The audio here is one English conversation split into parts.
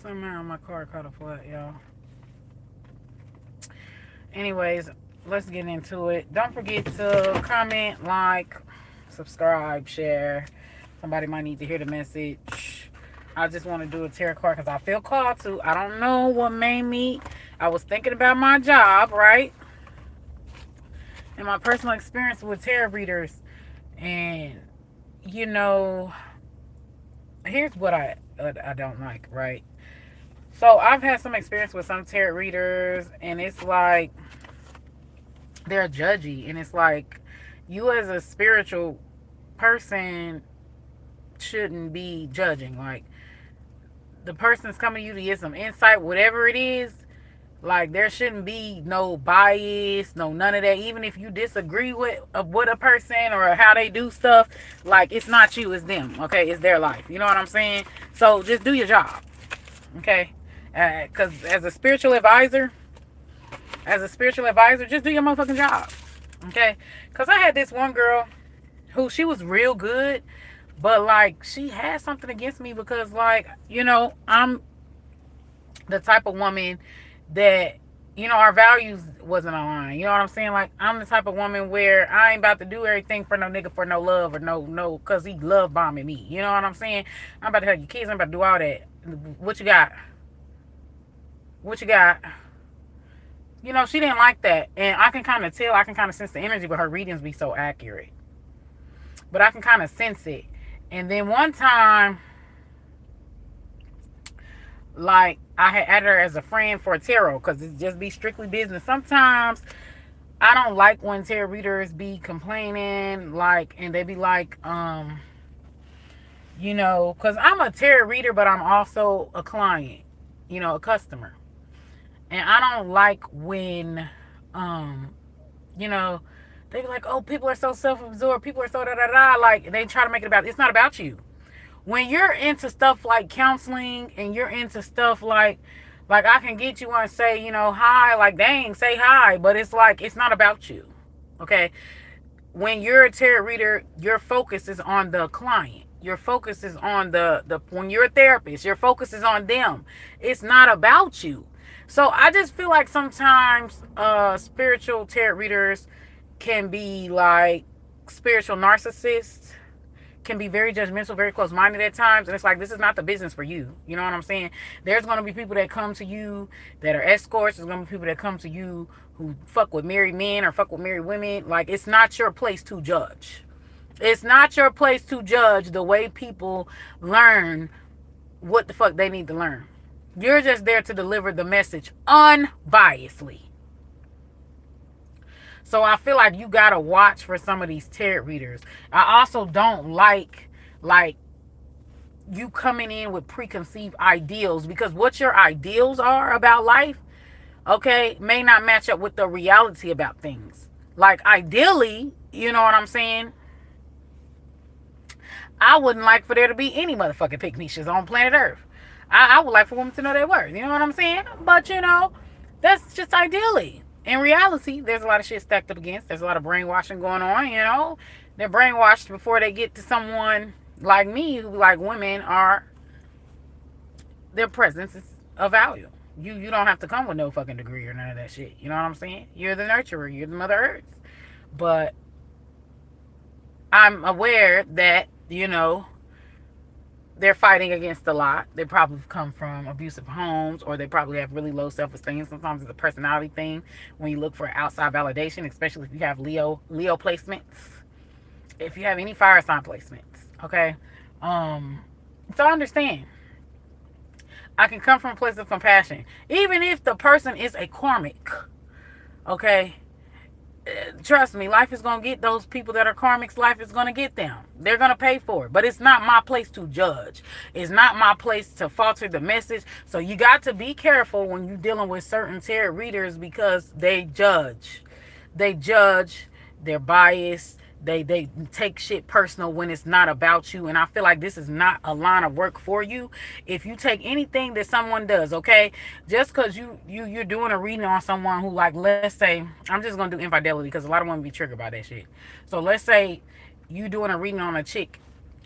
Somehow my car caught a flat, y'all. Anyways, let's get into it. Don't forget to comment, like, subscribe, share. Somebody might need to hear the message. I just want to do a tarot card because I feel called to. I don't know what made me. I was thinking about my job, right? And my personal experience with tarot readers. And, you know, here's what I don't like, right? So I've had some experience with some tarot readers, and it's like they're judgy, and it's like you as a spiritual person shouldn't be judging. Like the person's coming to you to get some insight, whatever it is. Like there shouldn't be no bias, no none of that. Even if you disagree with a person or how they do stuff, like it's not you, it's them. Okay, it's their life. You know what I'm saying? So just do your job. Okay, because as a spiritual advisor, just do your motherfucking job. Okay, because I had this one girl who she was real good, but like she had something against me because like I'm the type of woman that our values wasn't aligned. You know what I'm saying? Like I'm the type of woman where I ain't about to do everything for no nigga for no love or no cause he love bombing me. You know what I'm saying? I'm about to have your kids. I'm about to do all that. What you got? What you got? She didn't like that, and I can kind of tell. I can kind of sense the energy, but her readings be so accurate. But I can kind of sense it. And then one time, like I had added her as a friend for a tarot because it just be strictly business. Sometimes I don't like when tarot readers be complaining, like, and they be like, because I'm a tarot reader, but I'm also a client, a customer. And I don't like when, you know, they be like, oh, people are so self-absorbed. People are so da-da-da. Like, they try to make it about, it's not about you. When you're into stuff like counseling and you're into stuff like I can get you and say, hi, like, dang, say hi. But it's like, it's not about you. Okay? When you're a tarot reader, your focus is on the client. Your focus is on when you're a therapist, your focus is on them. It's not about you. So I just feel like sometimes spiritual tarot readers can be like spiritual narcissists, can be very judgmental, very close-minded at times, and it's like this is not the business for you. You know what I'm saying? There's going to be people that come to you that are escorts. There's going to be people that come to you who fuck with married men or fuck with married women. Like it's not your place to judge. It's not your place to judge the way people learn what the fuck they need to learn. You're just there to deliver the message unbiasedly. So I feel like you gotta watch for some of these tarot readers. I also don't like you coming in with preconceived ideals, because what your ideals are about life, okay, may not match up with the reality about things. Like ideally, you know what I'm saying? I wouldn't like for there to be any motherfucking pygmies on planet Earth. I would like for women to know their worth. You know what I'm saying? But that's just ideally. In reality, there's a lot of shit stacked up against. There's a lot of brainwashing going on. They're brainwashed before they get to someone like me, who like women are, their presence is of value. You don't have to come with no fucking degree or none of that shit. You know what I'm saying? You're the nurturer. You're the Mother Earth. But I'm aware that, they're fighting against a lot. They probably come from abusive homes, or they probably have really low self-esteem. Sometimes it's a personality thing when you look for outside validation, especially if you have Leo placements. If you have any fire sign placements, okay? So I understand. I can come from a place of compassion. Even if the person is a karmic, okay? Trust me, life is going to get those people that are karmics. Life is going to get them. They're going to pay for it. But it's not my place to judge. It's not my place to falter the message. So you got to be careful when you're dealing with certain tarot readers, because they judge. They judge. They're biased. They take shit personal when it's not about you. And I feel like this is not a line of work for you. If you take anything that someone does, okay, just because you're doing a reading on someone who, like, let's say, I'm just going to do infidelity because a lot of women be triggered by that shit. So let's say you doing a reading on a chick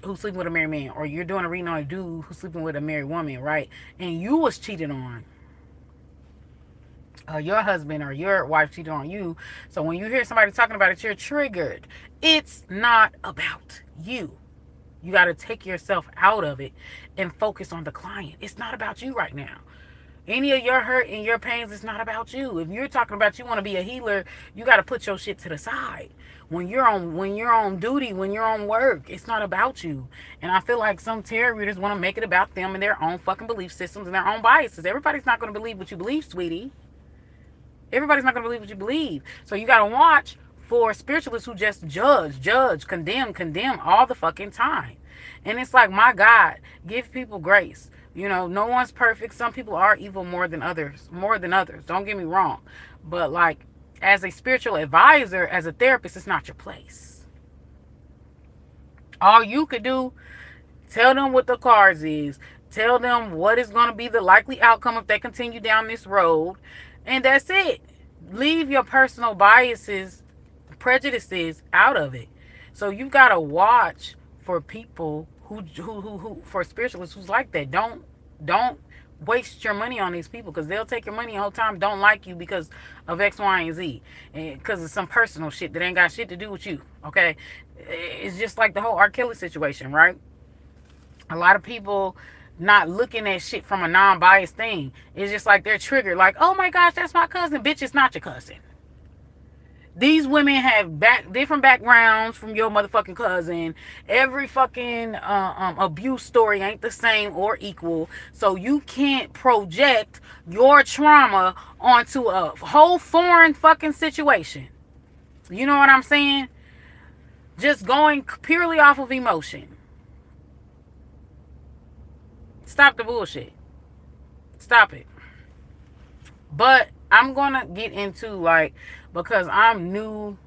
who's sleeping with a married man, or you're doing a reading on a dude who's sleeping with a married woman, right? And you was cheated on, your husband or your wife cheated on you. So when you hear somebody talking about it, you're triggered. It's not about you. You got to take yourself out of it and focus on the client. It's not about you right now. Any of your hurt and your pains, it's not about you. If you're talking about you want to be a healer, you got to put your shit to the side. When you're on duty, when you're on work, it's not about you. And I feel like some tarot readers want to make it about them and their own fucking belief systems and their own biases. Everybody's not going to believe what you believe, sweetie. Everybody's not going to believe what you believe. So you got to watch for spiritualists who just judge, condemn all the fucking time. And it's like, my God, give people grace. No one's perfect. Some people are evil more than others. Don't get me wrong. But like, as a spiritual advisor, as a therapist, it's not your place. All you could do, tell them what the cards is. Tell them what is going to be the likely outcome if they continue down this road. And that's it. Leave your personal biases, prejudices out of it. So you've got to watch for people who for spiritualists who's like that. Don't waste your money on these people, because they'll take your money the whole time, don't like you because of X, Y, and Z, and because of some personal shit that ain't got shit to do with you. Okay, it's just like the whole R. Kelly situation, right? A lot of people not looking at shit from a non-biased thing. It's just like they're triggered, like, oh my gosh, that's my cousin. Bitch, it's not your cousin. These women have different backgrounds from your motherfucking cousin. Every fucking abuse story ain't the same or equal. So you can't project your trauma onto a whole foreign fucking situation. You know what I'm saying? Just going purely off of emotion. Stop the bullshit. Stop it. But I'm gonna get into, like, because I'm new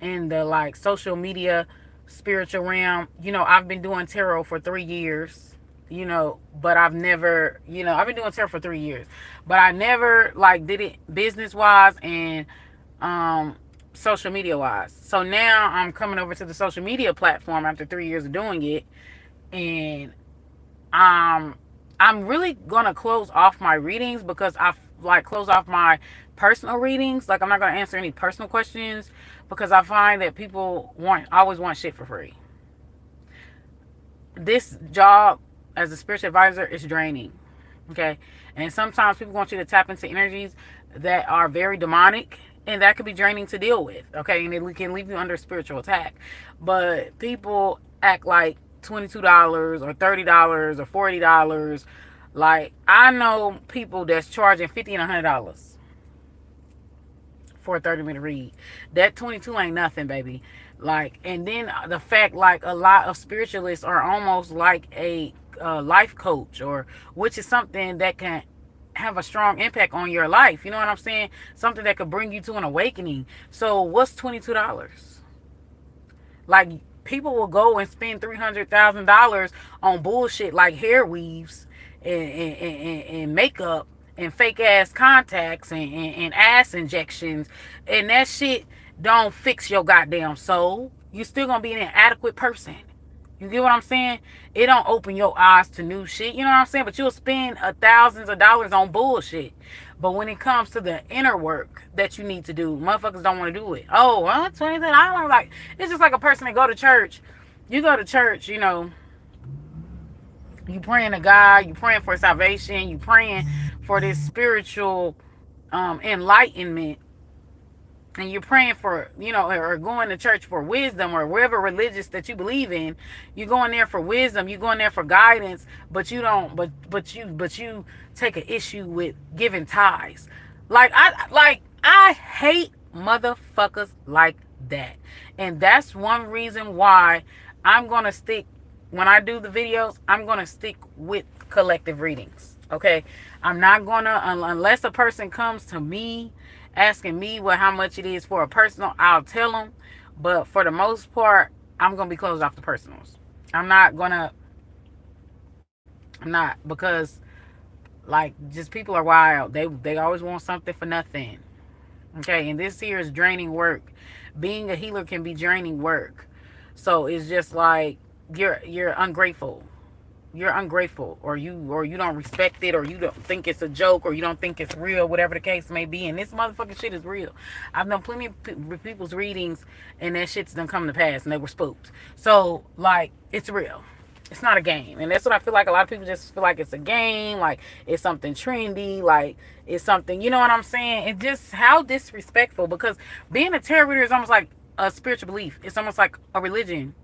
in the like social media spiritual realm. I've been doing tarot for 3 years. But I've never, I've been doing tarot for 3 years, but I never like did it business wise and social media wise. So now I'm coming over to the social media platform after 3 years of doing it, and I'm really gonna close off my readings, because I've like closed off my personal readings. Like, I'm not gonna answer any personal questions, because I find that people always want shit for free. This job as a spiritual advisor is draining. Okay, and sometimes people want you to tap into energies that are very demonic, and that could be draining to deal with. Okay, and it can leave you under spiritual attack. But people act like $22 or $30 or $40. Like, I know people that's charging $50 and $100 for a 30-minute read. That 22 ain't nothing, baby. Like, and then the fact, like, a lot of spiritualists are almost like a life coach, or which is something that can have a strong impact on your life. You know what I'm saying? Something that could bring you to an awakening. So what's $22? Like, people will go and spend $300,000 on bullshit like hair weaves and makeup and fake ass contacts and ass injections, and that shit don't fix your goddamn soul. You still gonna be an inadequate person. You get what I'm saying? It don't open your eyes to new shit. You know what I'm saying? But you'll spend thousands of dollars on bullshit. But when it comes to the inner work that you need to do, motherfuckers don't want to do it. Oh, well, $20. Like, it's just like a person that go to church. You go to church, you praying to God, you praying for salvation, you praying for this spiritual enlightenment, and you're praying for, or going to church for wisdom, or wherever religious that you believe in, you're going there for wisdom, you're going there for guidance, but you don't, but you take an issue with giving tithes. I hate motherfuckers like that. And that's one reason why I'm going to stick, when I do the videos, I'm going to stick with collective readings. Okay. I'm not going to, unless a person comes to me asking me how much it is for a personal, I'll tell them. But for the most part, I'm going to be closed off the personals. I'm not, because like, just people are wild. They always want something for nothing. Okay. And this here is draining work. Being a healer can be draining work. So it's just like, you're ungrateful. You're ungrateful, or you don't respect it, or you don't think it's a joke, or you don't think it's real, whatever the case may be. And this motherfucking shit is real. I've done plenty of people's readings, and that shit's done come to pass, and they were spooked. So like, it's real. It's not a game. And that's what I feel like. A lot of people just feel like it's a game, like it's something trendy, like it's something, you know what I'm saying? It's just how disrespectful, because being a tarot reader is almost like a spiritual belief. It's almost like a religion.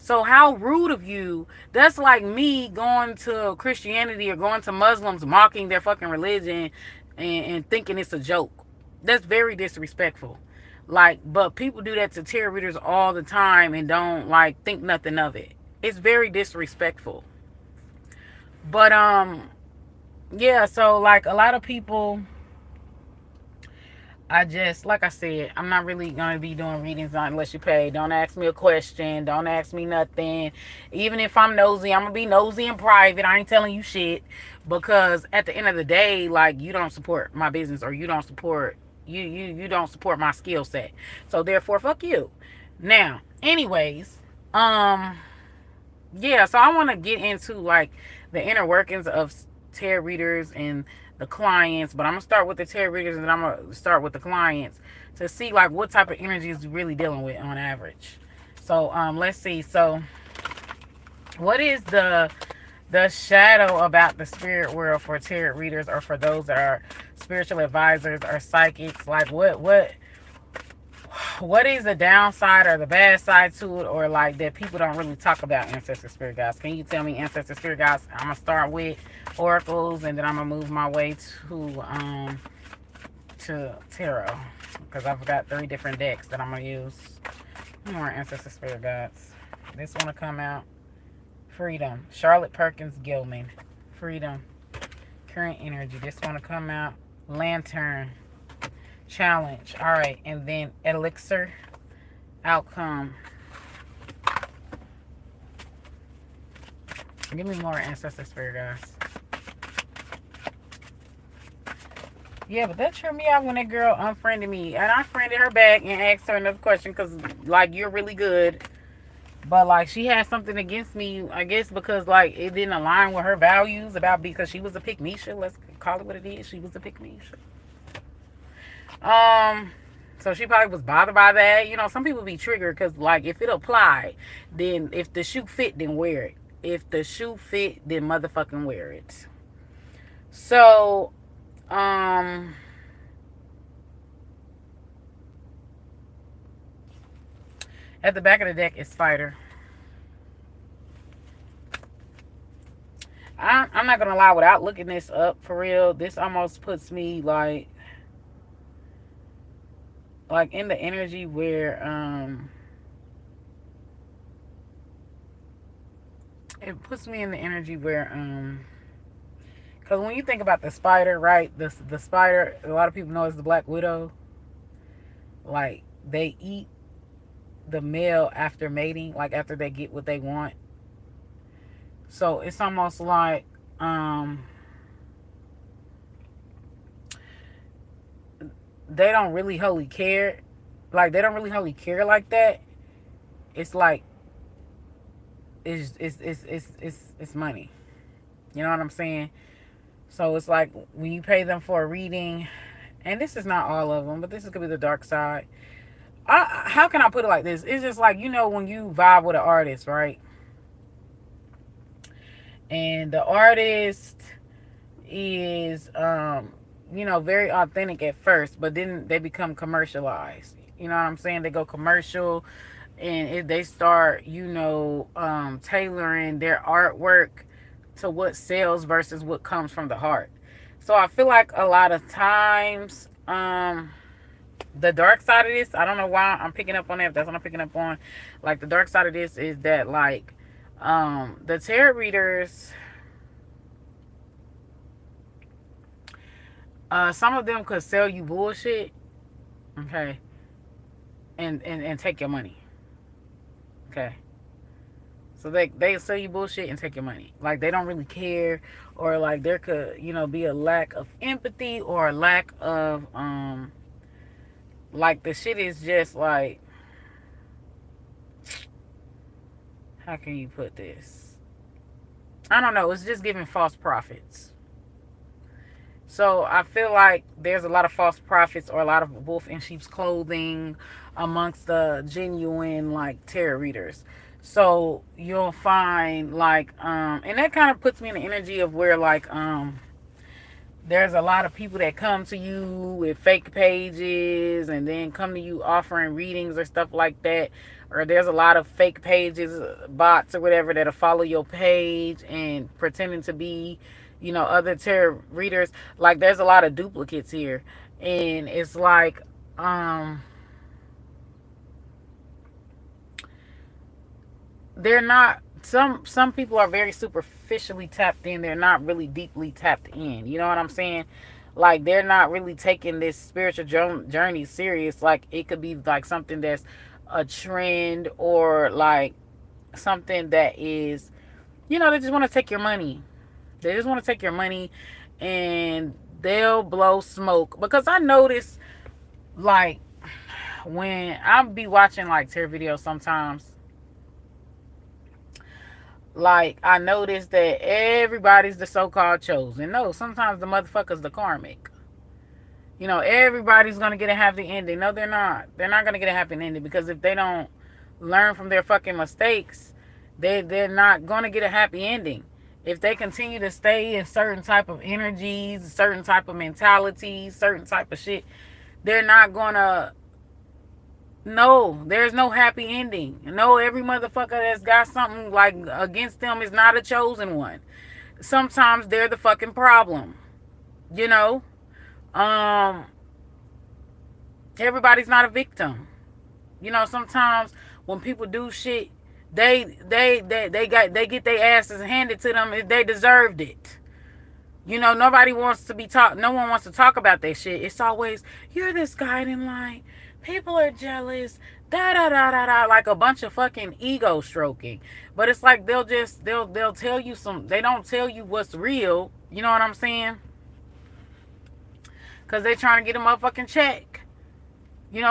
So how rude of you. That's like me going to Christianity or going to Muslims, mocking their fucking religion, and thinking it's a joke. That's very disrespectful. Like, but people do that to tarot readers all the time and don't like think nothing of it. It's very disrespectful. But yeah, so like a lot of people, I just, like I said, I'm not really going to be doing readings unless you pay. Don't ask me a question. Don't ask me nothing. Even if I'm nosy, I'm going to be nosy in private. I ain't telling you shit. Because at the end of the day, like, you don't support my business, or you don't support, you don't support my skill set. So therefore, fuck you. Now, anyways, yeah, so I want to get into like the inner workings of tarot readers and the clients, but I'm gonna start with the tarot readers, and then I'm gonna start with the clients to see like what type of energy is really dealing with on average. So let's see. So what is the shadow about the spirit world for tarot readers, or for those that are spiritual advisors or psychics? Like what is the downside or the bad side to it, or like that people don't really talk about, ancestor spirit guides? Can you tell me, ancestor spirit guides? I'm gonna start with oracles, and then I'm gonna move my way to tarot, because I've got 3 different decks that I'm gonna use. More ancestor spirit guides. This one to come out. Freedom. Charlotte Perkins Gilman. Freedom. Current energy. This one to come out. Lantern. Challenge. All right, and then elixir. Outcome. Give me more ancestor spirit guys. Yeah, but that tripped me out when that girl unfriended me, and I friended her back and asked her another question, because like, you're really good, but like she had something against me, I guess, because like it didn't align with her values, about, because she was a pick-me-sha. Let's call it what it is. She was a pick-me-sha. So she probably was bothered by that. You know, some people be triggered because, like, if it apply, then if the shoe fit, then wear it. If the shoe fit, then motherfucking wear it. So, at the back of the deck is Fighter. I'm not gonna lie, without looking this up for real, this almost puts me like in the energy where it puts me in the energy where because when you think about the spider, right, the spider, a lot of people know is the Black Widow. Like, they eat the male after mating, like after they get what they want. So it's almost like they don't really wholly care. Like, they don't really wholly care like that. It's like it's money. You know what I'm saying? So it's like when you pay them for a reading, and this is not all of them, but this is gonna be the dark side. How can I put it like this? It's just like, you know, when you vibe with an artist, right? And the artist is you know, very authentic at first, but then they become commercialized. You know what I'm saying? They go commercial, and they start, you know, tailoring their artwork to what sells versus what comes from the heart. So I feel like a lot of times, the dark side of this, I don't know why I'm picking up on that, but that's what I'm picking up on. Like, the dark side of this is that, like, the tarot readers, some of them could sell you bullshit, okay, and take your money, okay. So they sell you bullshit and take your money. Like, they don't really care, or like there could, you know, be a lack of empathy, or a lack of like, the shit is just like, how can you put this? I don't know. It's just giving false prophets. So I feel like there's a lot of false prophets or a lot of wolf in sheep's clothing amongst the genuine like tarot readers. So you'll find like and that kind of puts me in the energy of where like there's a lot of people that come to you with fake pages and then come to you offering readings or stuff like that. Or there's a lot of fake pages, bots or whatever that'll follow your page and pretending to be, other tarot readers. Like there's a lot of duplicates here. And it's like, they're not, some people are very superficially tapped in. They're not really deeply tapped in. You know what I'm saying? Like they're not really taking this spiritual journey serious. Like it could be like something that's a trend or like something that is, they just want to take your money. They just want to take your money and they'll blow smoke. Because I notice like when I be watching like tarot videos sometimes, like I noticed that everybody's the so-called chosen. No, sometimes the motherfucker's the karmic. Everybody's gonna get a happy ending. No, they're not. They're not gonna get a happy ending because if they don't learn from their fucking mistakes, they're not gonna get a happy ending. If they continue to stay in certain type of energies, certain type of mentalities, certain type of shit, they're not gonna. No, there's no happy ending. No, every motherfucker that's got something like against them is not a chosen one. Sometimes they're the fucking problem. You know? Everybody's not a victim. Sometimes when people do shit, they get their asses handed to them if they deserved it. Nobody wants to be talk. No one wants to talk about that shit. It's always you're this guiding light. People are jealous. Da da da da da. Like a bunch of fucking ego stroking. But it's like they'll tell you some. They don't tell you what's real. You know what I'm saying? Because they're trying to get a motherfucking check.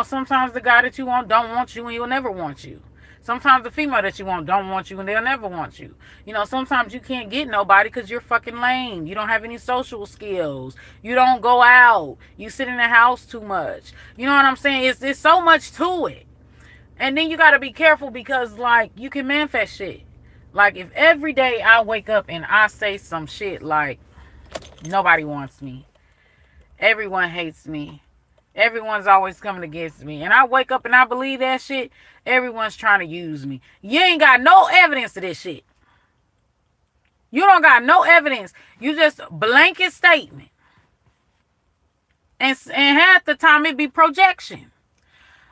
Sometimes the guy that you want don't want you and he'll never want you. Sometimes the female that you want don't want you and they'll never want you. Sometimes you can't get nobody because you're fucking lame. You don't have any social skills. You don't go out. You sit in the house too much. You know what I'm saying? It's so much to it. And then you got to be careful because, like, you can manifest shit. Like, if every day I wake up and I say some shit like, nobody wants me. Everyone hates me. Everyone's always coming against me. And I wake up and I believe that shit. Everyone's trying to use me. You ain't got no evidence of this shit. You don't got no evidence. You just blanket statement. And half the time it be projection.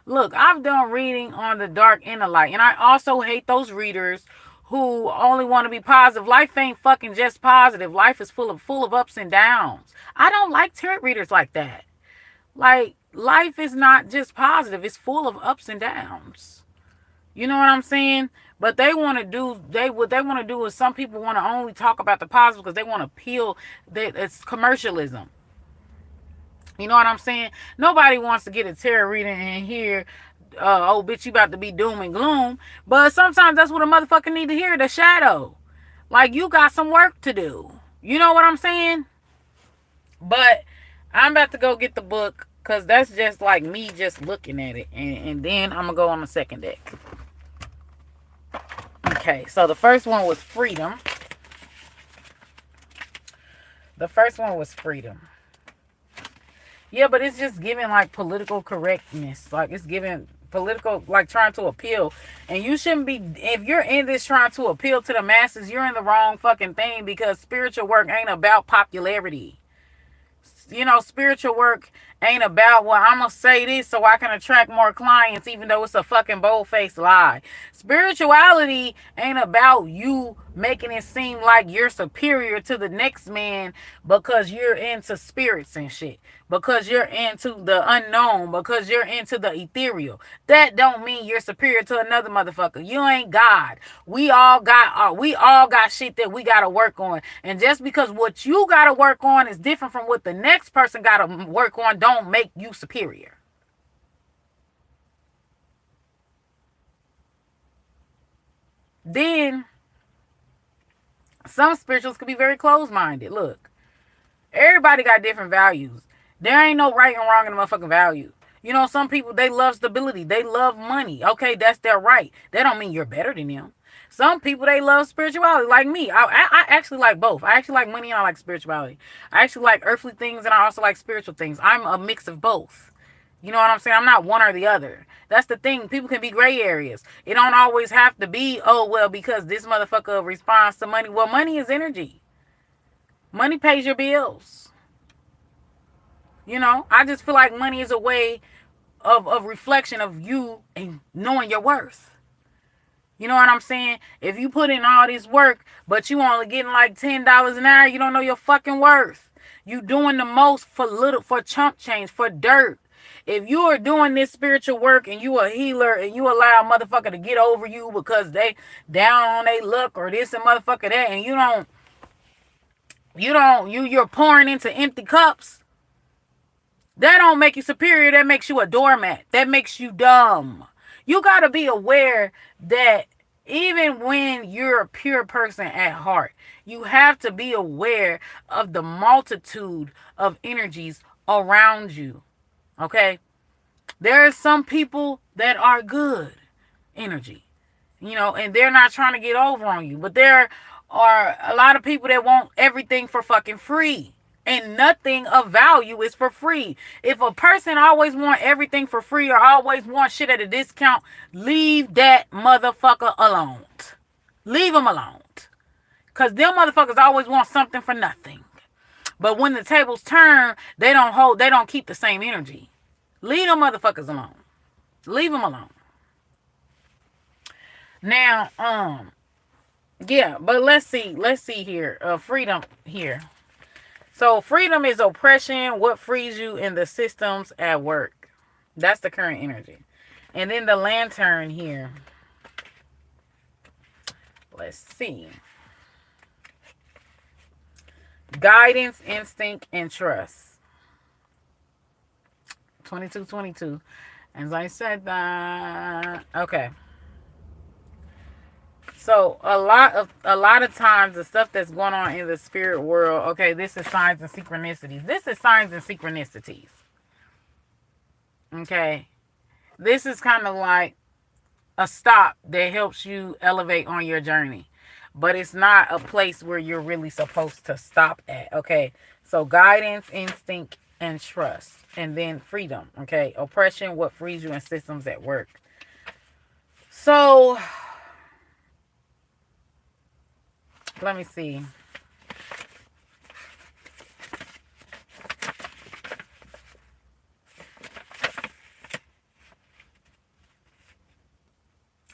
Look, I've done reading on the dark and the light. And I also hate those readers who only want to be positive. Life ain't fucking just positive. Life is full of ups and downs. I don't like tarot readers like that. Like, life is not just positive. It's full of ups and downs. You know what I'm saying? But they want to do, what they want to do is some people want to only talk about the positive because they want to appeal. It's commercialism. You know what I'm saying? Nobody wants to get a tarot reading and hear, oh, bitch, you about to be doom and gloom. But sometimes that's what a motherfucker need to hear, the shadow. Like, you got some work to do. You know what I'm saying? But I'm about to go get the book because that's just like me just looking at it. And then I'm going to go on the second deck. Okay, so the first one was freedom. Yeah, but it's just giving like political correctness. Like it's giving political, like trying to appeal. And you shouldn't be, if you're in this trying to appeal to the masses, you're in the wrong fucking thing because spiritual work ain't about popularity. Spiritual work ain't about, well, I'm going to say this so I can attract more clients, even though it's a fucking bold-faced lie. Spirituality ain't about you making it seem like you're superior to the next man because you're into spirits and shit, because you're into the unknown, because you're into the ethereal. That don't mean you're superior to another motherfucker. You ain't God. We all got shit that we got to work on. And just because what you got to work on is different from what the next person got to work on, don't make you superior. Then some spirituals could be very closed-minded. Look, everybody got different values. There ain't no right and wrong in the motherfucking value. You know, some people, they love stability. They love money. Okay, that's their right. That don't mean you're better than them. Some people, they love spirituality, like me. I actually like both. I actually like money and I like spirituality. I actually like earthly things and I also like spiritual things. I'm a mix of both. You know what I'm saying? I'm not one or the other. That's the thing. People can be gray areas. It don't always have to be, oh, well, because this motherfucker responds to money. Well, money is energy. Money pays your bills. You know, I just feel like money is a way of reflection of you and knowing your worth. You know what I'm saying? If you put in all this work, but you only getting like $10 an hour, you don't know your fucking worth. You doing the most for chump change, for dirt. If you are doing this spiritual work and you a healer and you allow a motherfucker to get over you because they down on their luck or this and motherfucker that, and you're pouring into empty cups, that don't make you superior. That makes you a doormat. That makes you dumb. You got to be aware that even when you're a pure person at heart, you have to be aware of the multitude of energies around you. Okay? There are some people that are good energy, you know, and they're not trying to get over on you. But there are a lot of people that want everything for fucking free. And nothing of value is for free. If a person always want everything for free or always want shit at a discount, leave that motherfucker alone. Leave them alone. Because them motherfuckers always want something for nothing. But when the tables turn, they don't keep the same energy. Leave them motherfuckers alone. Leave them alone. Now, yeah, but let's see here. Freedom here. So freedom is oppression. What frees you in the systems at work? That's the current energy. And then the lantern here. Let's see. Guidance, instinct, and trust. 2222. As I said that. Okay. So a lot of times the stuff that's going on in the spirit world, okay, this is signs and synchronicities. This is signs and synchronicities. Okay. This is kind of like a stop that helps you elevate on your journey. But it's not a place where you're really supposed to stop at. Okay. So guidance, instinct, and trust. And then freedom. Okay. Oppression, what frees you in systems at work. So let me see.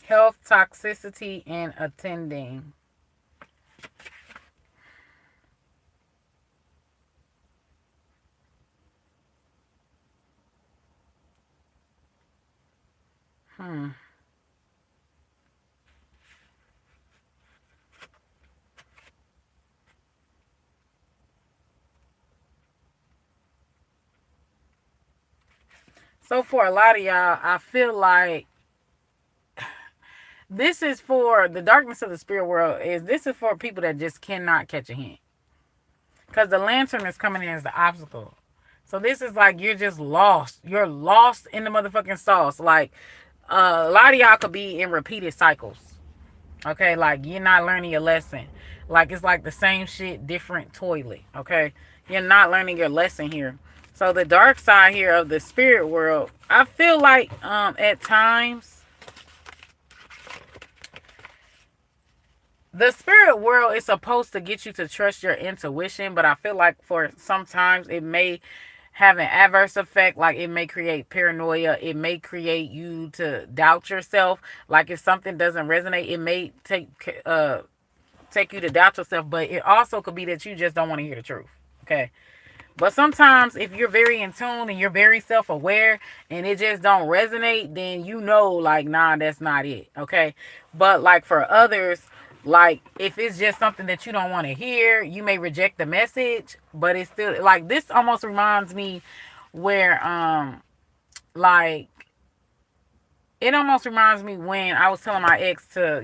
Health, toxicity, and attending. So for a lot of y'all, I feel like this is for the darkness of the spirit world. This is for people that just cannot catch a hint. Because the lantern is coming in as the obstacle. So this is like you're just lost. You're lost in the motherfucking sauce. Like a lot of y'all could be in repeated cycles. Okay, like you're not learning your lesson. Like it's like the same shit, different toilet. Okay, you're not learning your lesson here. So the dark side here of the spirit world, I feel like at times the spirit world is supposed to get you to trust your intuition, but I feel like for sometimes it may have an adverse effect. Like it may create paranoia. It may create you to doubt yourself. Like if something doesn't resonate, it may take you to doubt yourself. But it also could be that you just don't want to hear the truth. Okay. But sometimes if you're very in tune and you're very self-aware and it just don't resonate, then you know, like, nah, that's not it. Okay. But like for others, like if it's just something that you don't want to hear, you may reject the message, but it's still like this almost reminds me where like it almost reminds me when I was telling my ex to,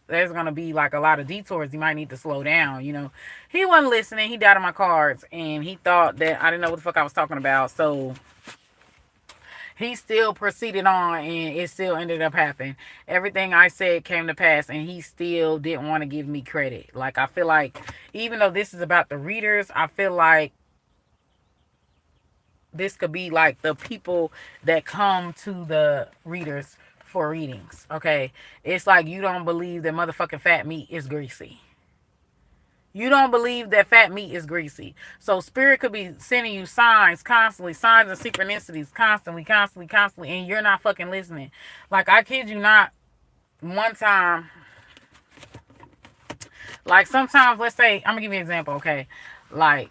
there's gonna be like a lot of detours. You might need to slow down. He wasn't listening. He doubted my cards, and he thought that I didn't know what the fuck I was talking about. So he still proceeded on, and it still ended up happening. Everything I said came to pass, and he still didn't want to give me credit. Like, I feel like, even though this is about the readers, I feel like this could be like the people that come to the readers for readings. Okay, it's like you don't believe that motherfucking fat meat is greasy. You don't believe that fat meat is greasy. So spirit could be sending you signs constantly, signs and synchronicities constantly, and you're not fucking listening. Like, I kid you not, one time, like, sometimes, let's say, I'm gonna give you an example, okay? Like,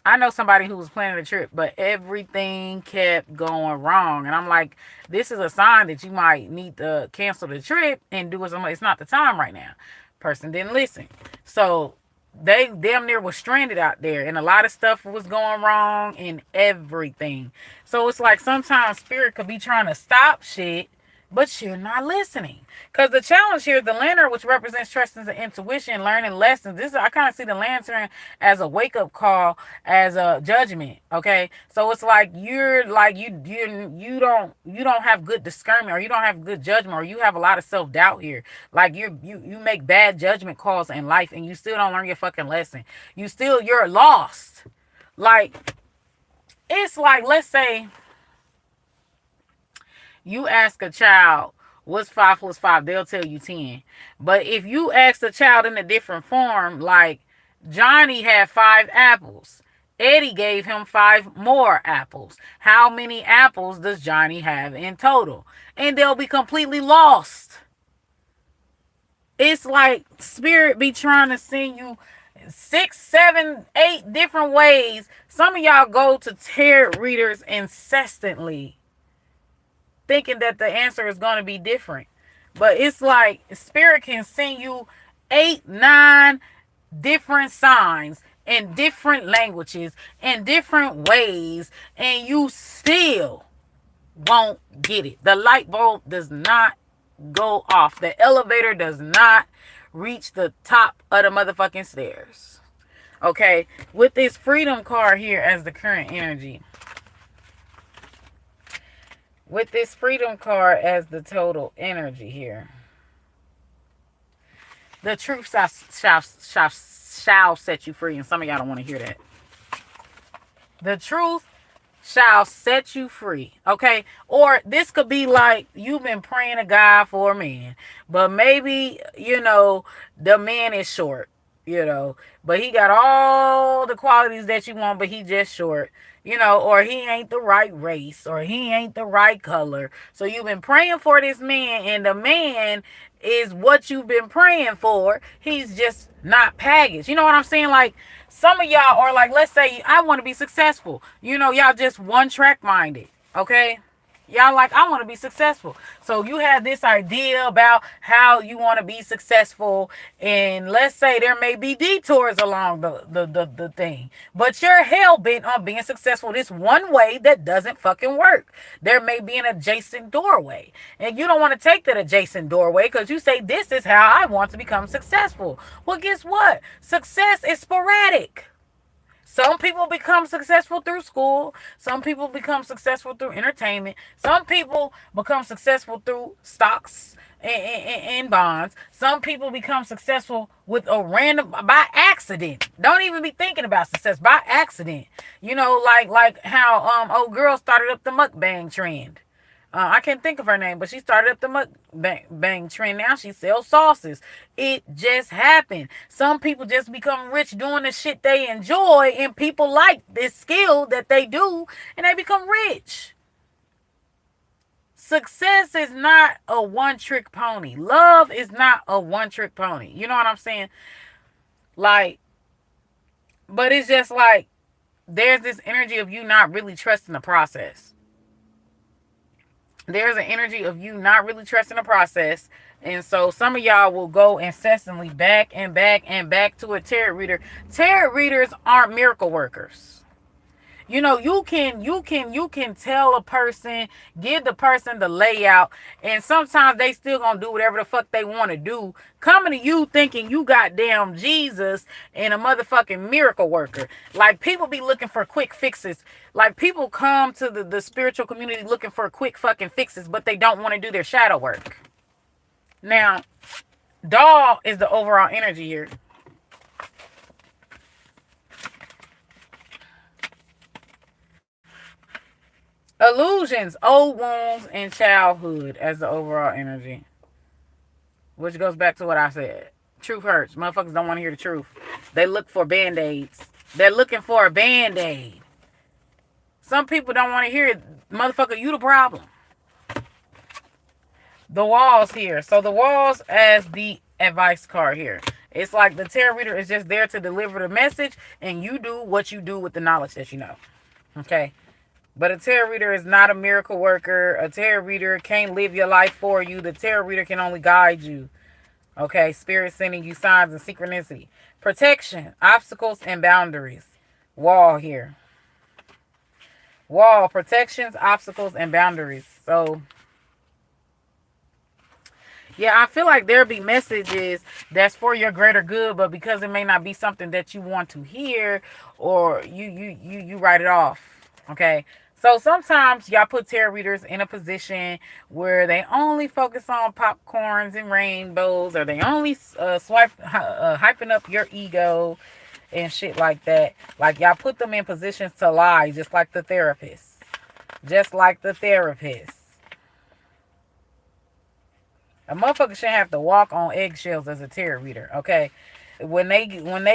I know somebody who was planning a trip, but everything kept going wrong. And I'm like, this is a sign that you might need to cancel the trip and do it. It's not the time right now. Person didn't listen. So they damn near was stranded out there, and a lot of stuff was going wrong and everything. So it's like sometimes spirit could be trying to stop shit, but you're not listening. Because the challenge here is the lantern, which represents trust and intuition, learning lessons. I kind of see the lantern as a wake up call, as a judgment. Okay, so it's like you're like you don't have good discernment, or you don't have good judgment, or you have a lot of self doubt here. Like you make bad judgment calls in life, and you still don't learn your fucking lesson. You're lost. Like, it's like, let's say you ask a child, what's 5 plus 5? They'll tell you 10. But if you ask the child in a different form, like Johnny had 5 apples, Eddie gave him 5 more apples. How many apples does Johnny have in total? And they'll be completely lost. It's like spirit be trying to send you 6, 7, 8 different ways. Some of y'all go to tarot readers incessantly, thinking that the answer is going to be different. But it's like spirit can send you 8, 9 different signs in different languages, in different ways, and you still won't get it. The light bulb does not go off. The elevator does not reach the top of the motherfucking stairs. Okay, with this freedom card here as the current energy, with this freedom card as the total energy here, the truth shall set you free. And some of y'all don't want to hear that. The truth shall set you free. Okay? Or this could be like you've been praying to God for a man, but maybe, the man is short, but he got all the qualities that you want, but he just short. Or he ain't the right race, or he ain't the right color. So you've been praying for this man, and the man is what you've been praying for. He's just not packaged. You know what I'm saying? Like, some of y'all are like, let's say I want to be successful. Y'all just one track minded. Okay? Y'all like, I want to be successful. So you have this idea about how you want to be successful. And let's say there may be detours along the thing. But you're hell-bent on being successful this one way that doesn't fucking work. There may be an adjacent doorway. And you don't want to take that adjacent doorway because you say, this is how I want to become successful. Well, guess what? Success is sporadic. Some people become successful through school. Some people become successful through entertainment. Some people become successful through stocks and bonds. Some people become successful with a random, by accident. Don't even be thinking about success, by accident. Like how old girl started up the mukbang trend. I can't think of her name, but she started up the mukbang trend. Now she sells sauces. It just happened. Some people just become rich doing the shit they enjoy, and people like this skill that they do, and they become rich. Success is not a one-trick pony. Love is not a one-trick pony. You know what I'm saying? Like, but it's just like there's this energy of you not really trusting the process. There's an energy of you not really trusting the process. And so some of y'all will go incessantly back to a tarot reader. Tarot readers aren't miracle workers. You know, you can tell a person, give the person the layout, and sometimes they still gonna do whatever the fuck they want to do. Coming to you thinking you goddamn Jesus and a motherfucking miracle worker. Like, people be looking for quick fixes. Like, people come to the spiritual community looking for quick fucking fixes, but they don't want to do their shadow work. Now, doll is the overall energy here. Illusions, old wounds, and childhood as the overall energy. Which goes back to what I said. Truth hurts. Motherfuckers don't want to hear the truth. They look for band-aids. They're looking for a band-aid. Some people don't want to hear it. Motherfucker, you the problem. The walls here. So the walls as the advice card here. It's like the tarot reader is just there to deliver the message, and you do what you do with the knowledge that you know. Okay? But a tarot reader is not a miracle worker. A tarot reader can't live your life for you. The tarot reader can only guide you. Okay, spirit sending you signs and synchronicity. Protection, obstacles, and boundaries. Wall here. Wall, protections, obstacles, and boundaries. So, yeah, I feel like there'll be messages that's for your greater good, but because it may not be something that you want to hear, or you write it off. Okay. So sometimes y'all put tarot readers in a position where they only focus on popcorns and rainbows, or they only hyping up your ego and shit like that. Like, y'all put them in positions to lie, just like the therapist. Just like the therapist. A motherfucker shouldn't have to walk on eggshells as a tarot reader, okay? When they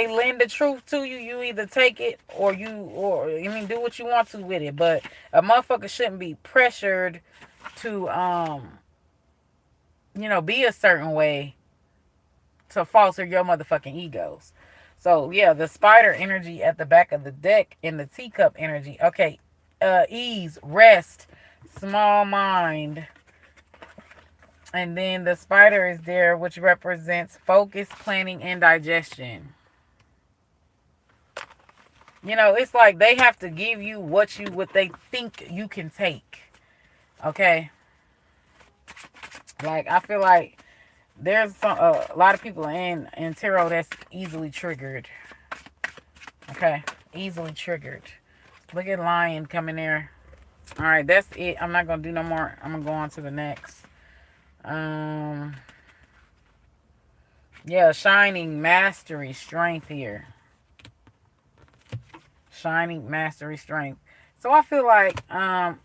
lend the truth to you, you either take it or do what you want to with it. But a motherfucker shouldn't be pressured to be a certain way to foster your motherfucking egos. So yeah, the spider energy at the back of the deck and the teacup energy. Okay, ease, rest, small mind. And then the spider is there, which represents focus, planning, and digestion. You know, it's like they have to give you what they think you can take. Okay? Like, I feel like there's a lot of people in tarot that's easily triggered. Okay? Easily triggered. Look at Lion coming there. Alright, that's it. I'm not going to do no more. I'm going to go on to the next. Yeah, shining mastery strength here. Shining mastery strength. So I feel like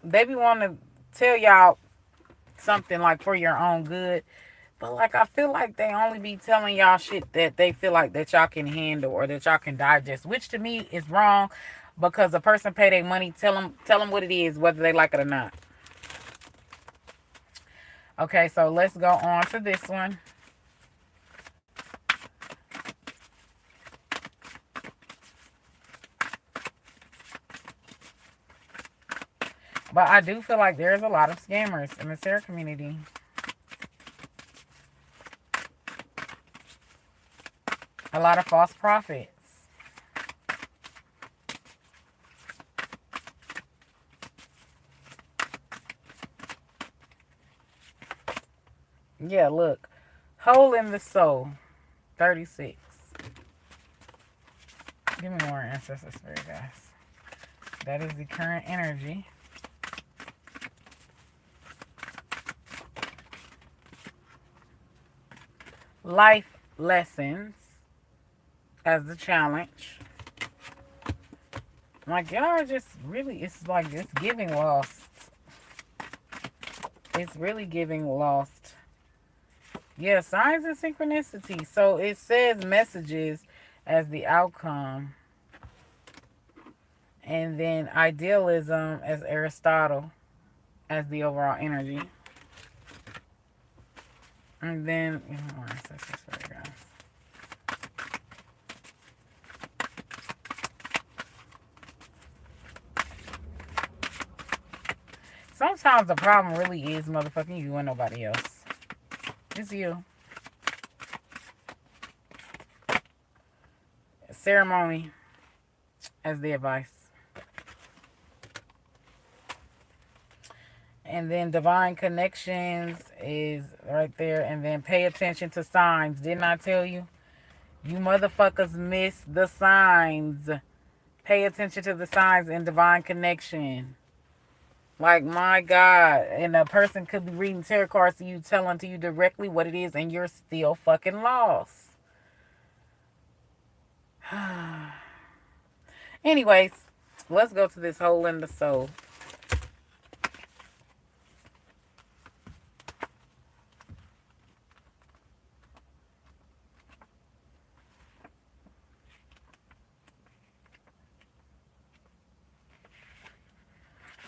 they be wanting to tell y'all something like for your own good, but like I feel like they only be telling y'all shit that they feel like that y'all can handle or that y'all can digest, which to me is wrong, because a person pay their money, tell them what it is, whether they like it or not. Okay, so let's go on to this one. But I do feel like there's a lot of scammers in the tarot community. A lot of false prophets. Yeah, look. Hole in the soul. 36. Give me more ancestor spirit, guys. That is the current energy. Life lessons as the challenge. Like, y'all are just really, it's like it's giving lost. It's really giving lost. Yeah, signs and synchronicity. So it says messages as the outcome. And then idealism as Aristotle as the overall energy. And then, sometimes the problem really is motherfucking you and nobody else. It's you. Ceremony as the advice. And then divine connections is right there. And then pay attention to signs. Didn't I tell you? You motherfuckers miss the signs. Pay attention to the signs in divine connection. Like, my God. And a person could be reading tarot cards to you, telling to you directly what it is, and you're still fucking lost. Anyways, let's go to this hole in the soul.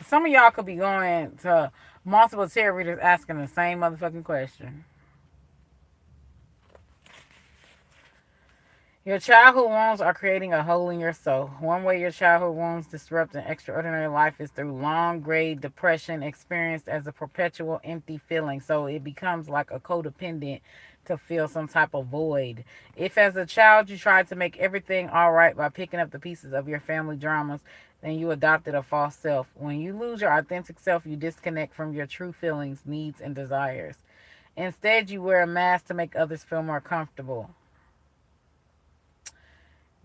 Some of y'all could be going to multiple tarot readers asking the same motherfucking question. Your childhood wounds are creating a hole in your soul. One way your childhood wounds disrupt an extraordinary life is through long, grade depression experienced as a perpetual empty feeling. So it becomes like a codependent to feel some type of void. If as a child you tried to make everything all right by picking up the pieces of your family dramas, then you adopted a false self. When you lose your authentic self, you disconnect from your true feelings, needs, and desires. Instead, you wear a mask to make others feel more comfortable.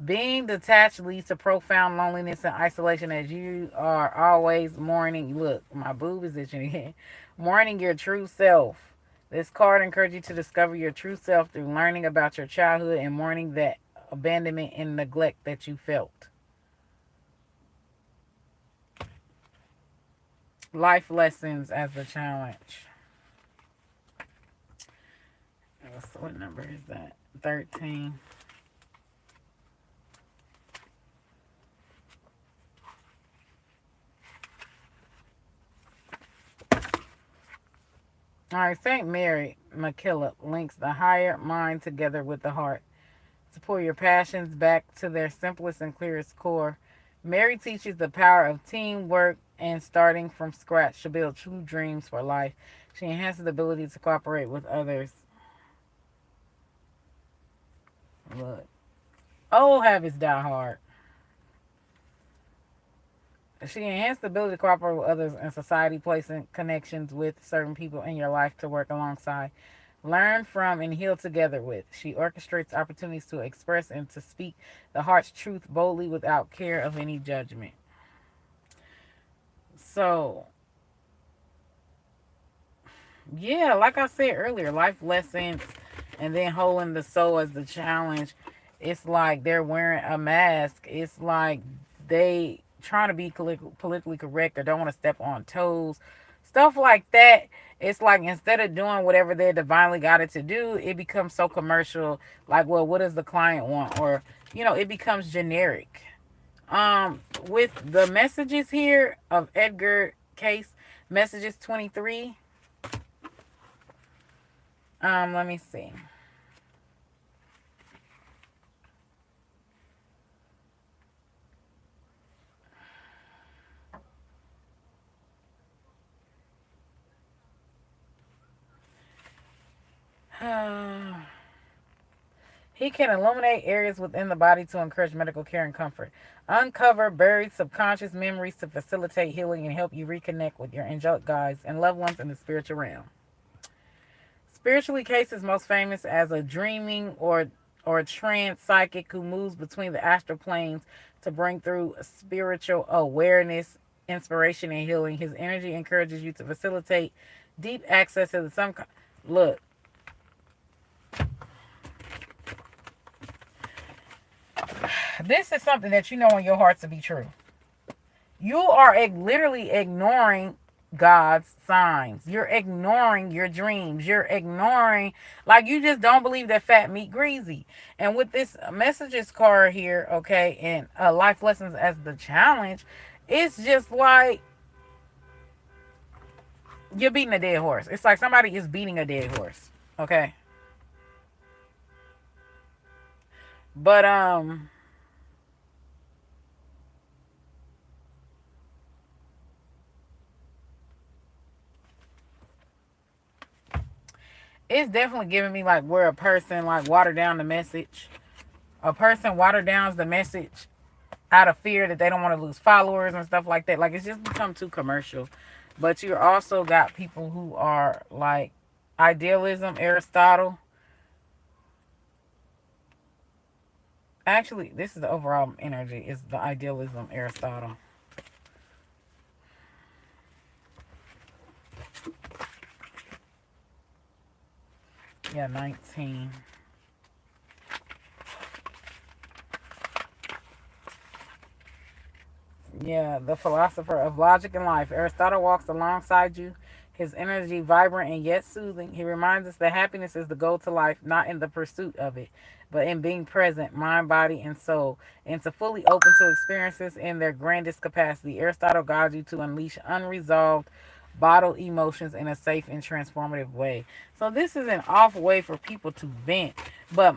Being detached leads to profound loneliness and isolation as you are always mourning. Look, my boob is itching again. Mourning your true self. This card encourages you to discover your true self through learning about your childhood and mourning that abandonment and neglect that you felt. Life lessons as the challenge. What number is that? 13. All right, St. Mary MacKillop links the higher mind together with the heart to pull your passions back to their simplest and clearest core. Mary teaches the power of teamwork and starting from scratch to build true dreams for life. She enhances the ability to cooperate with others. Look. Old habits die hard. She enhanced the ability to cooperate with others in society, placing connections with certain people in your life to work alongside, learn from, and heal together with. She orchestrates opportunities to express and to speak the heart's truth boldly without care of any judgment. So, yeah, like I said earlier, life lessons and then holding the soul as the challenge. It's like they're wearing a mask. It's like they trying to be politically correct or don't want to step on toes, stuff like that. It's like instead of doing whatever they're divinely guided to do, it becomes so commercial. Like, well, what does the client want? Or, it becomes generic. With the messages here of Edgar Cayce, messages 23. Let me see. He can illuminate areas within the body to encourage medical care and comfort. Uncover buried subconscious memories to facilitate healing and help you reconnect with your angelic guides and loved ones in the spiritual realm. Spiritually, Cayce is most famous as a dreaming or trance psychic who moves between the astral planes to bring through spiritual awareness, inspiration, and healing. His energy encourages you to facilitate deep access to the Look. This is something that you know in your heart to be true. You are literally ignoring God's signs. You're ignoring your dreams. You're ignoring, like, you just don't believe that fat meat greasy. And with this messages card here, okay, and life lessons as the challenge, it's just like you're beating a dead horse. It's like somebody is beating a dead horse, okay? But it's definitely giving me like where a person like watered down the message. A person watered down the message out of fear that they don't want to lose followers and stuff like that. Like, it's just become too commercial. But you also got people who are like idealism, Aristotle. Actually, this is the overall energy. Is the idealism, Aristotle. Yeah, 19. Yeah, the philosopher of logic and life. Aristotle walks alongside you, his energy vibrant and yet soothing. He reminds us that happiness is the goal to life, not in the pursuit of it, but in being present, mind, body, and soul, and to fully open to experiences in their grandest capacity. Aristotle guides you to unleash unresolved, bottled emotions in a safe and transformative way. So this is an off way for people to vent, but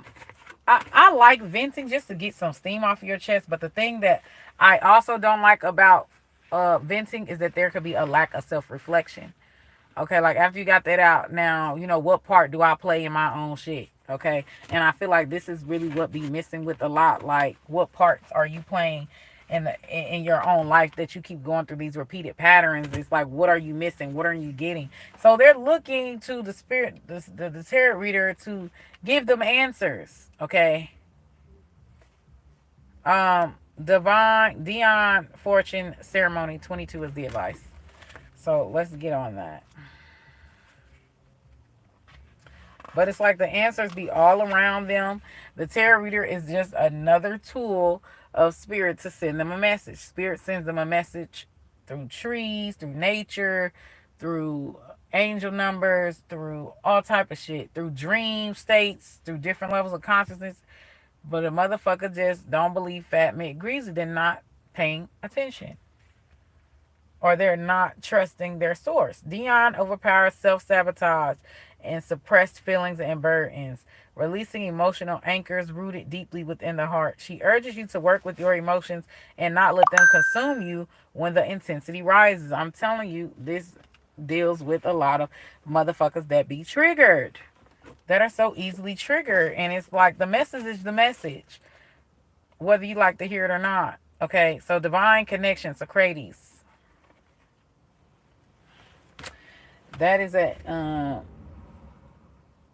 I like venting just to get some steam off your chest. But the thing that I also don't like about venting is that there could be a lack of self reflection. Okay, like after you got that out, now you know what part do I play in my own shit. Okay, and I feel like this is really what be missing with a lot. Like, what parts are you playing in your own life that you keep going through these repeated patterns? It's like, what are you missing? What are you getting? So they're looking to the spirit, the tarot reader, to give them answers. Okay. Divine Dion Fortune Ceremony 22 is the advice. So let's get on that. But it's like the answers be all around them. The tarot reader is just another tool of spirit to send them a message. Spirit sends them a message through trees, through nature, through angel numbers, through all type of shit, through dream states, through different levels of consciousness. But a motherfucker just don't believe Fat Mick Greasy. They're not paying attention, or they're not trusting their source. Dion overpowers self-sabotage and suppressed feelings and burdens, releasing emotional anchors rooted deeply within the heart. She urges you to work with your emotions and not let them consume you when the intensity rises. I'm telling you, this deals with a lot of motherfuckers that be triggered, that are so easily triggered. And it's like the message is the message, whether you like to hear it or not. Okay, so divine connection, Socrates. That is at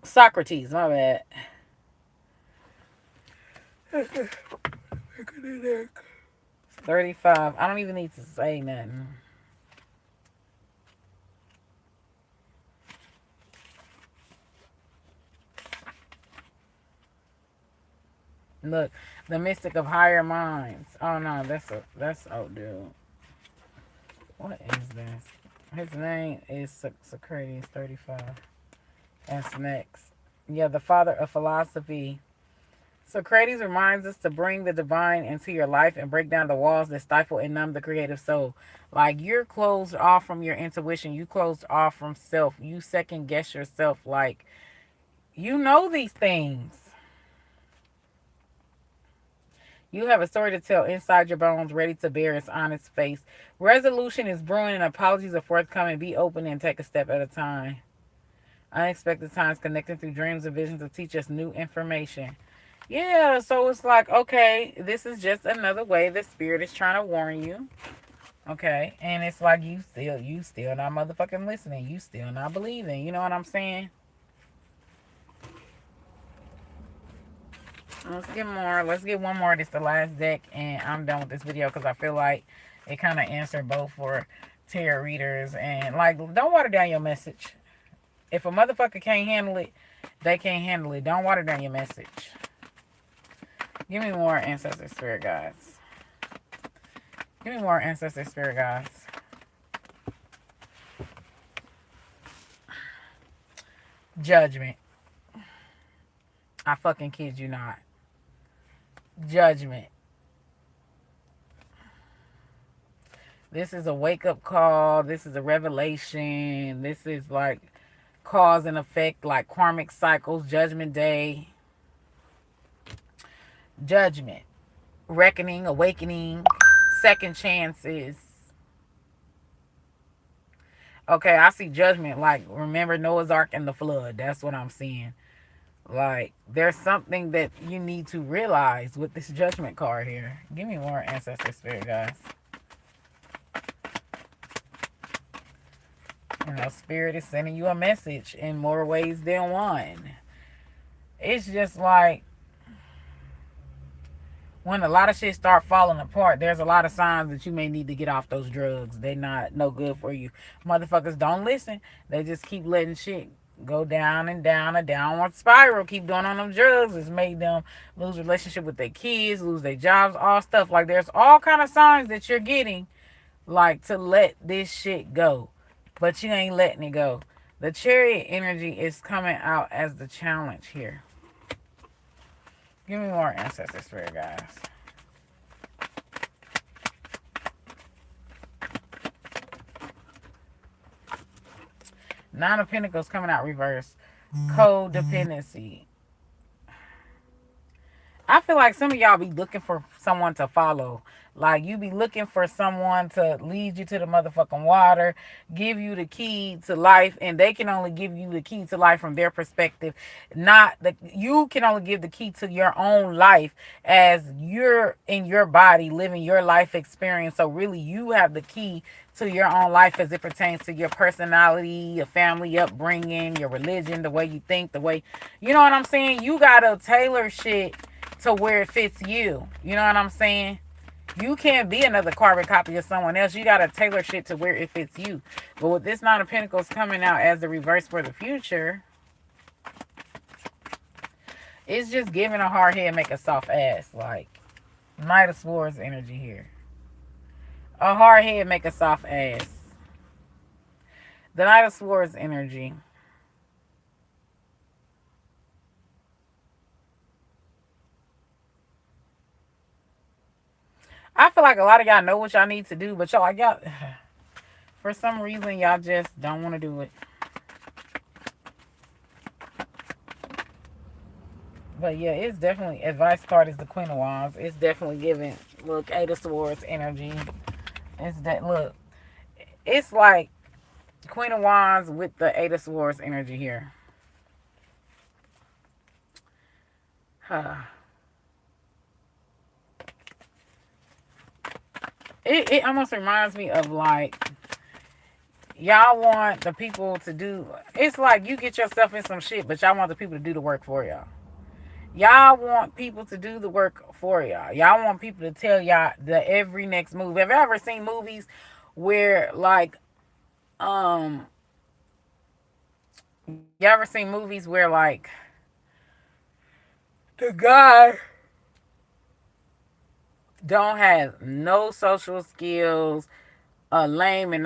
Socrates, my bad. 35. I don't even need to say nothing. Look, the mystic of higher minds. Oh no, that's oh dude. What is this? His name is Socrates 35. That's next. Yeah, the father of philosophy. Socrates reminds us to bring the divine into your life and break down the walls that stifle and numb the creative soul. Like, you're closed off from your intuition. You closed off from self. You second guess yourself. Like, you know these things. You have a story to tell inside your bones, ready to bear its honest face. Resolution is brewing and apologies are forthcoming. Be open and take a step at a time. Unexpected times connecting through dreams and visions to teach us new information. Yeah, so it's like, okay, this is just another way the spirit is trying to warn you. Okay, and it's like you still not motherfucking listening. You still not believing. You know what I'm saying? Let's get more. Let's get one more. This is the last deck, and I'm done with this video because I feel like it kind of answered both for tarot readers. And like, don't water down your message. If a motherfucker can't handle it, they can't handle it. Don't water down your message. Give me more ancestor spirit guides. Give me more ancestor spirit guides. Judgment. I fucking kid you not. Judgment. This is a wake-up call. This is a revelation. This is like cause and effect, like karmic cycles, judgment day. Judgment. Reckoning, awakening, second chances. Okay, I see judgment like, remember Noah's Ark and the flood. That's what I'm seeing. Like, there's something that you need to realize with this judgment card here. Give me more ancestor spirit, guys. Spirit is sending you a message in more ways than one. It's just like when a lot of shit start falling apart, there's a lot of signs that you may need to get off those drugs. They not no good for you. Motherfuckers don't listen. They just keep letting shit go down and down, a downward spiral. Keep going on them drugs. It's made them lose relationship with their kids, lose their jobs, all stuff. Like there's all kind of signs that you're getting, like to let this shit go, but you ain't letting it go. The Chariot energy is coming out as the challenge here. Give me more ancestor spirit, guys. Nine of Pentacles coming out reverse. Codependency. I feel like some of y'all be looking for someone to follow. Like you be looking for someone to lead you to the motherfucking water, give you the key to life, and they can only give you the key to life from their perspective. Not that you can only give the key to your own life as you're in your body living your life experience. So really you have the key to your own life as it pertains to your personality, your family upbringing, your religion, the way you think, the way, you know what I'm saying? You gotta tailor shit to where it fits you. You know what I'm saying? You can't be another carbon copy of someone else. You got to tailor shit to where it fits you. But with this Nine of Pentacles coming out as the reverse for the future, it's just giving a hard head make a soft ass. Like, Knight of Swords energy here. A hard head make a soft ass. The Knight of Swords energy. I feel like a lot of y'all know what y'all need to do, but y'all, for some reason, y'all just don't want to do it. But yeah, it's definitely, advice card is the Queen of Wands. It's definitely giving, look, Eight of Swords energy. It's that, look, it's like Queen of Wands with the Eight of Swords energy here. It almost reminds me of like, y'all want the people to do, it's like you get yourself in some shit, but y'all want the people to do the work for y'all. Y'all want people to do the work for y'all. Y'all want people to tell y'all the every next move. Have you ever seen movies where like you ever seen movies where like the guy don't have no social skills, lame and all